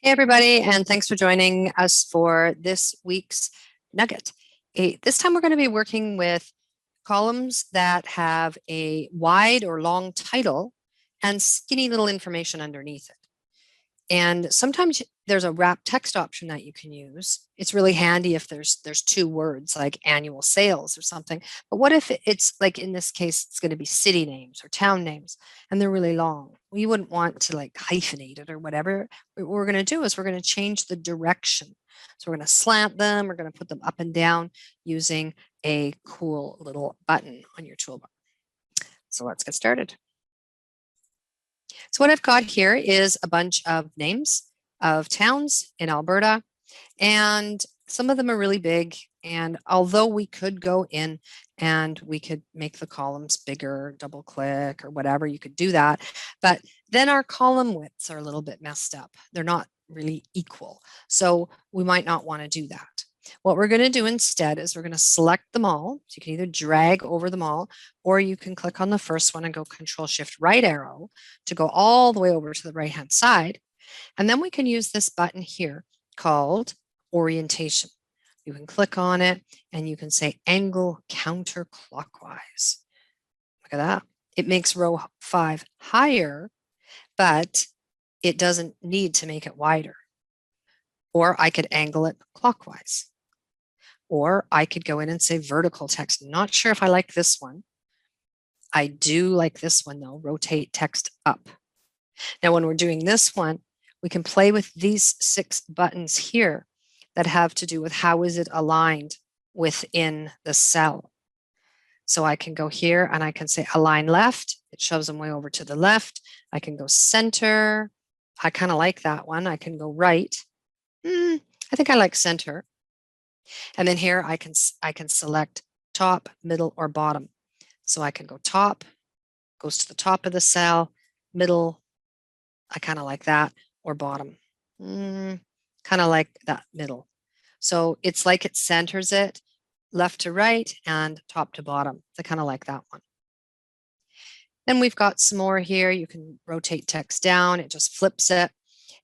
Hey, everybody, and thanks for joining us for this week's Nugget. This time we're going to be working with columns that have a wide or long title and skinny little information underneath it. And sometimes there's a wrap text option that you can use. It's really handy if there's two words like annual sales or something. But what if it's like in this case, it's going to be city names or town names and they're really long? We wouldn't want to like hyphenate it or whatever. What we're going to do is we're going to change the direction. So we're going to slant them, we're going to put them up and down using a cool little button on your toolbar. So let's get started. So what I've got here is a bunch of names of towns in Alberta, and some of them are really big. And although we could go in and we could make the columns bigger, double click or whatever, you could do that. But then our column widths are a little bit messed up. They're not really equal. So we might not want to do that. What we're going to do instead is we're going to select them all. So you can either drag over them all, or you can click on the first one and go Control Shift right arrow to go all the way over to the right hand side. And then we can use this button here called orientation. You can click on it and you can say angle counterclockwise. Look at that. It makes row 5 higher, but it doesn't need to make it wider. Or I could angle it clockwise. Or I could go in and say vertical text. Not sure if I like this one. I do like this one though, rotate text up. Now, when we're doing this one, we can play with these 6 buttons here that have to do with how is it aligned within the cell. So I can go here and I can say align left. It shoves them way over to the left. I can go center. I kind of like that one. I can go right. I think I like center. And then here I can select top, middle, or bottom. So I can go top, goes to the top of the cell, middle, I kind of like that, or bottom. Kind of like that middle. So it's like it centers it left to right and top to bottom. I kind of like that one. Then we've got some more here. You can rotate text down. It just flips it.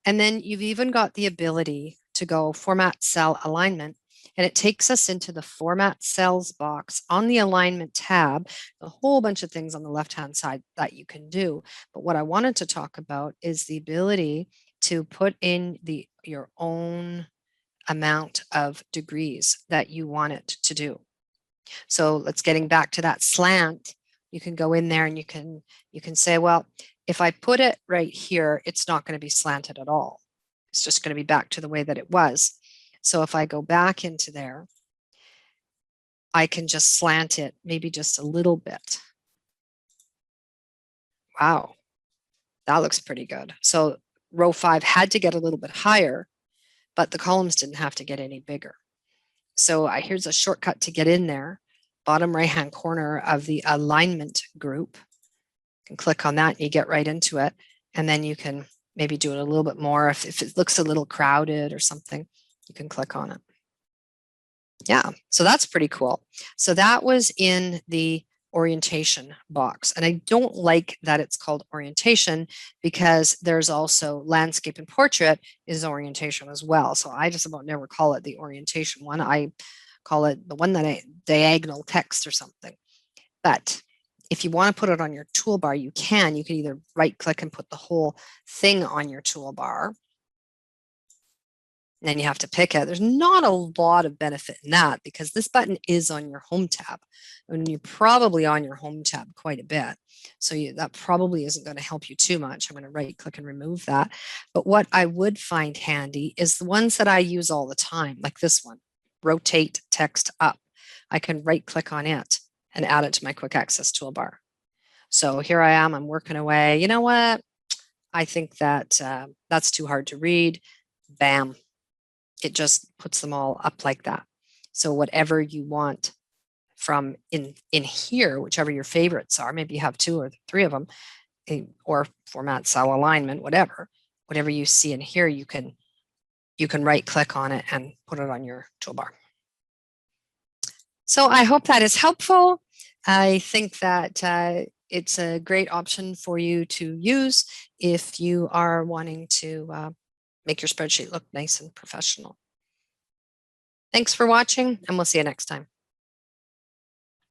And then you've even got the ability to go format cell alignment. And it takes us into the format cells box on the alignment tab, a whole bunch of things on the left-hand side that you can do. But what I wanted to talk about is the ability to put in your own amount of degrees that you want it to do. So let's getting back to that slant. You can go in there and you can say, well, if I put it right here, it's not going to be slanted at all. It's just going to be back to the way that it was. So if I go back into there, I can just slant it maybe just a little bit. Wow, that looks pretty good. So row 5 had to get a little bit higher, but the columns didn't have to get any bigger. So here's a shortcut to get in there. Bottom right hand corner of the alignment group. You can click on that and you get right into it. And then you can maybe do it a little bit more. If it looks a little crowded or something, you can click on it. Yeah, so that's pretty cool. So that was in the orientation box. And I don't like that it's called orientation because there's also landscape and portrait is orientation as well. So I just about never call it the orientation one. I call it the one that diagonal text or something. But if you want to put it on your toolbar, you can. You can either right click and put the whole thing on your toolbar. And then you have to pick it. There's not a lot of benefit in that because this button is on your home tab. And you're probably on your home tab quite a bit. So that probably isn't going to help you too much. I'm going to right click and remove that. But what I would find handy is the ones that I use all the time, like this one, rotate text up. I can right click on it and add it to my quick access toolbar. So here I am, I'm working away. You know what? I think that that's too hard to read. Bam. It just puts them all up like that. So whatever you want from in here, whichever your favorites are, maybe you have 2 or 3 of them, or format cell alignment, whatever you see in here, you can right click on it and put it on your toolbar. So I hope that is helpful. I think that it's a great option for you to use if you are wanting to make your spreadsheet look nice and professional. Thanks for watching, and we'll see you next time.